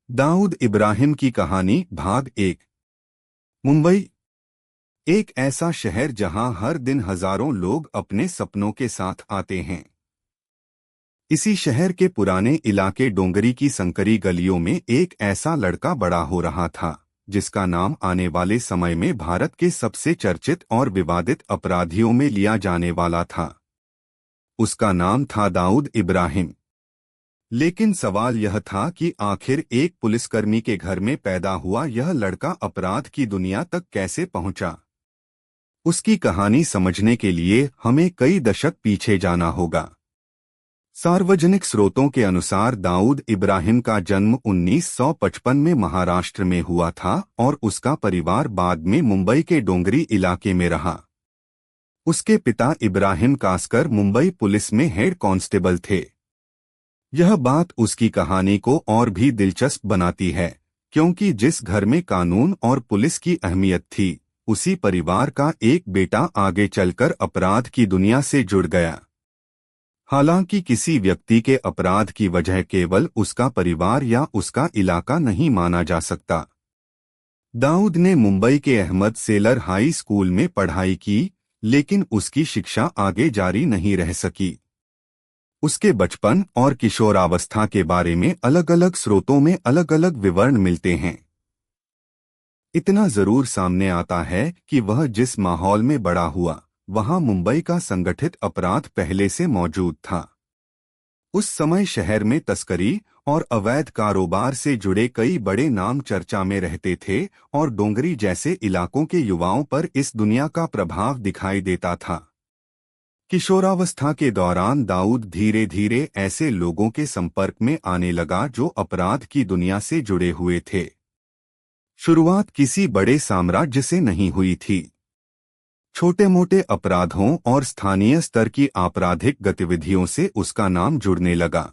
दाऊद इब्राहिम की कहानी भाग 1। मुंबई एक ऐसा शहर जहां हर दिन हजारों लोग अपने सपनों के साथ आते हैं। इसी शहर के पुराने इलाके डोंगरी की संकरी गलियों में एक ऐसा लड़का बड़ा हो रहा था जिसका नाम आने वाले समय में भारत के सबसे चर्चित और विवादित अपराधियों में लिया जाने वाला था। उसका नाम था दाऊद इब्राहिम। लेकिन सवाल यह था कि आखिर एक पुलिसकर्मी के घर में पैदा हुआ यह लड़का अपराध की दुनिया तक कैसे पहुंचा। उसकी कहानी समझने के लिए हमें कई दशक पीछे जाना होगा। सार्वजनिक स्रोतों के अनुसार दाऊद इब्राहिम का जन्म 1955 में महाराष्ट्र में हुआ था और उसका परिवार बाद में मुंबई के डोंगरी इलाके में रहा। उसके पिता इब्राहिम कासकर मुंबई पुलिस में हेड कांस्टेबल थे। यह बात उसकी कहानी को और भी दिलचस्प बनाती है, क्योंकि जिस घर में कानून और पुलिस की अहमियत थी, उसी परिवार का एक बेटा आगे चलकर अपराध की दुनिया से जुड़ गया। हालांकि किसी व्यक्ति के अपराध की वजह केवल उसका परिवार या उसका इलाका नहीं माना जा सकता। दाऊद ने मुंबई के अहमद सेलर हाई स्कूल में पढ़ाई की, लेकिन उसकी शिक्षा आगे जारी नहीं रह सकी। उसके बचपन और किशोरावस्था के बारे में अलग अलग स्रोतों में अलग अलग विवरण मिलते हैं। इतना जरूर सामने आता है कि वह जिस माहौल में बड़ा हुआ, वहां मुंबई का संगठित अपराध पहले से मौजूद था। उस समय शहर में तस्करी और अवैध कारोबार से जुड़े कई बड़े नाम चर्चा में रहते थे और डोंगरी जैसे इलाकों के युवाओं पर इस दुनिया का प्रभाव दिखाई देता था। किशोरावस्था के दौरान दाऊद धीरे धीरे ऐसे लोगों के संपर्क में आने लगा जो अपराध की दुनिया से जुड़े हुए थे। शुरुआत किसी बड़े साम्राज्य से नहीं हुई थी। छोटे मोटे अपराधों और स्थानीय स्तर की आपराधिक गतिविधियों से उसका नाम जुड़ने लगा।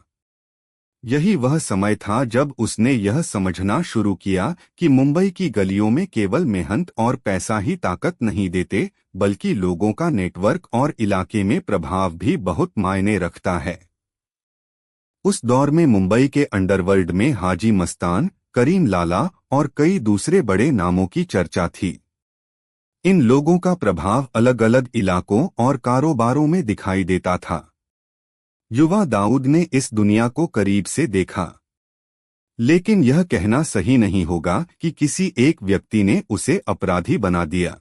यही वह समय था जब उसने यह समझना शुरू किया कि मुंबई की गलियों में केवल मेहनत और पैसा ही ताकत नहीं देते, बल्कि लोगों का नेटवर्क और इलाके में प्रभाव भी बहुत मायने रखता है। उस दौर में मुंबई के अंडरवर्ल्ड में हाजी मस्तान, करीम लाला और कई दूसरे बड़े नामों की चर्चा थी। इन लोगों का प्रभाव अलग अलग इलाकों और कारोबारों में दिखाई देता था। युवा दाऊद ने इस दुनिया को करीब से देखा, लेकिन यह कहना सही नहीं होगा कि किसी एक व्यक्ति ने उसे अपराधी बना दिया।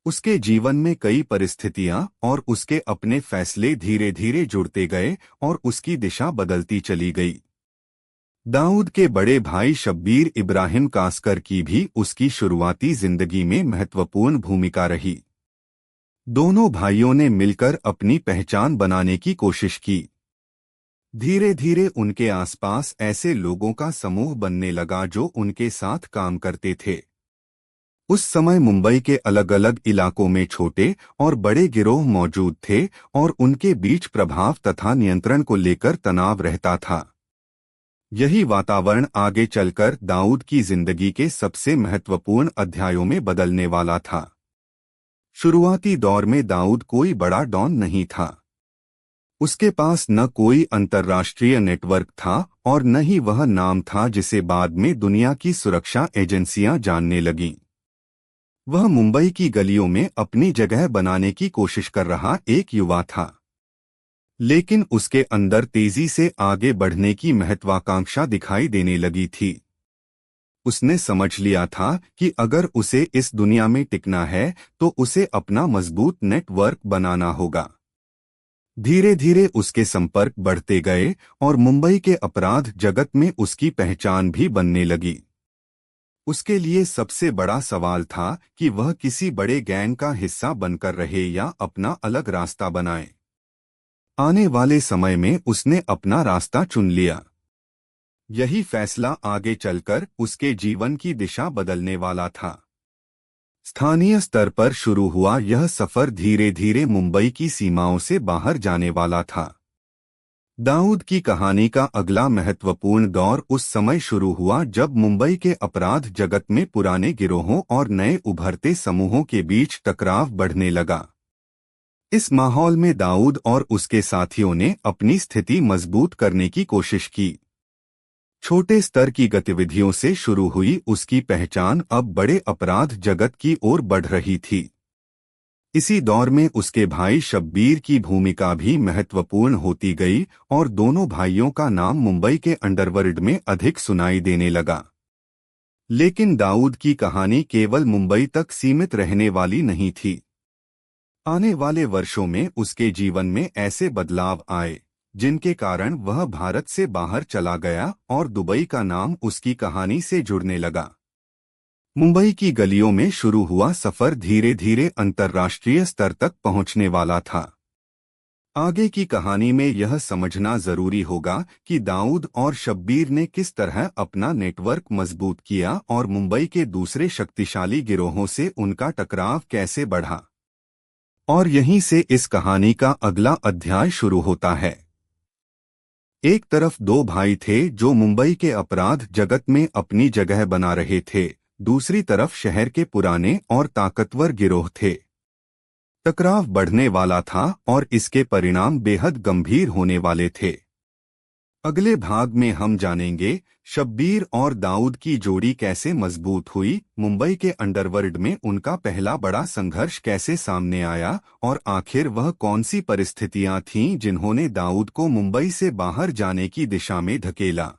उसके जीवन में कई परिस्थितियां और उसके अपने फैसले धीरे धीरे जुड़ते गए और उसकी दिशा बदलती चली गई। दाऊद के बड़े भाई शब्बीर इब्राहिम कासकर की भी उसकी शुरुआती जिंदगी में महत्वपूर्ण भूमिका रही। दोनों भाइयों ने मिलकर अपनी पहचान बनाने की कोशिश की। धीरे धीरे उनके आसपास ऐसे लोगों का समूह बनने लगा जो उनके साथ काम करते थे। उस समय मुंबई के अलग अलग इलाकों में छोटे और बड़े गिरोह मौजूद थे और उनके बीच प्रभाव तथा नियंत्रण को लेकर तनाव रहता था। यही वातावरण आगे चलकर दाऊद की जिंदगी के सबसे महत्वपूर्ण अध्यायों में बदलने वाला था। शुरुआती दौर में दाऊद कोई बड़ा डॉन नहीं था। उसके पास न कोई अंतर्राष्ट्रीय नेटवर्क था और न ही वह नाम था जिसे बाद में दुनिया की सुरक्षा एजेंसियां जानने लगीं। वह मुंबई की गलियों में अपनी जगह बनाने की कोशिश कर रहा एक युवा था, लेकिन उसके अंदर तेजी से आगे बढ़ने की महत्वाकांक्षा दिखाई देने लगी थी। उसने समझ लिया था कि अगर उसे इस दुनिया में टिकना है तो उसे अपना मजबूत नेटवर्क बनाना होगा। धीरे धीरे उसके संपर्क बढ़ते गए और मुंबई के अपराध जगत में उसकी पहचान भी बनने लगी। उसके लिए सबसे बड़ा सवाल था कि वह किसी बड़े गैंग का हिस्सा बनकर रहे या अपना अलग रास्ता बनाए। आने वाले समय में उसने अपना रास्ता चुन लिया। यही फैसला आगे चलकर उसके जीवन की दिशा बदलने वाला था। स्थानीय स्तर पर शुरू हुआ यह सफर धीरे धीरे मुंबई की सीमाओं से बाहर जाने वाला था। दाऊद की कहानी का अगला महत्वपूर्ण दौर उस समय शुरू हुआ जब मुंबई के अपराध जगत में पुराने गिरोहों और नए उभरते समूहों के बीच टकराव बढ़ने लगा। इस माहौल में दाऊद और उसके साथियों ने अपनी स्थिति मजबूत करने की कोशिश की। छोटे स्तर की गतिविधियों से शुरू हुई उसकी पहचान अब बड़े अपराध जगत की ओर बढ़ रही थी। इसी दौर में उसके भाई शब्बीर की भूमिका भी महत्वपूर्ण होती गई और दोनों भाइयों का नाम मुंबई के अंडरवर्ल्ड में अधिक सुनाई देने लगा। लेकिन दाऊद की कहानी केवल मुंबई तक सीमित रहने वाली नहीं थी। आने वाले वर्षों में उसके जीवन में ऐसे बदलाव आए जिनके कारण वह भारत से बाहर चला गया और दुबई का नाम उसकी कहानी से जुड़ने लगा। मुंबई की गलियों में शुरू हुआ सफर धीरे धीरे अंतर्राष्ट्रीय स्तर तक पहुंचने वाला था। आगे की कहानी में यह समझना जरूरी होगा कि दाऊद और शब्बीर ने किस तरह अपना नेटवर्क मजबूत किया और मुंबई के दूसरे शक्तिशाली गिरोहों से उनका टकराव कैसे बढ़ा। और यहीं से इस कहानी का अगला अध्याय शुरू होता है। एक तरफ दो भाई थे जो मुंबई के अपराध जगत में अपनी जगह बना रहे थे, दूसरी तरफ शहर के पुराने और ताकतवर गिरोह थे। टकराव बढ़ने वाला था और इसके परिणाम बेहद गंभीर होने वाले थे। अगले भाग में हम जानेंगे शब्बीर और दाऊद की जोड़ी कैसे मजबूत हुई, मुंबई के अंडरवर्ल्ड में उनका पहला बड़ा संघर्ष कैसे सामने आया और आखिर वह कौन सी परिस्थितियां थीं जिन्होंने दाऊद को मुंबई से बाहर जाने की दिशा में धकेला।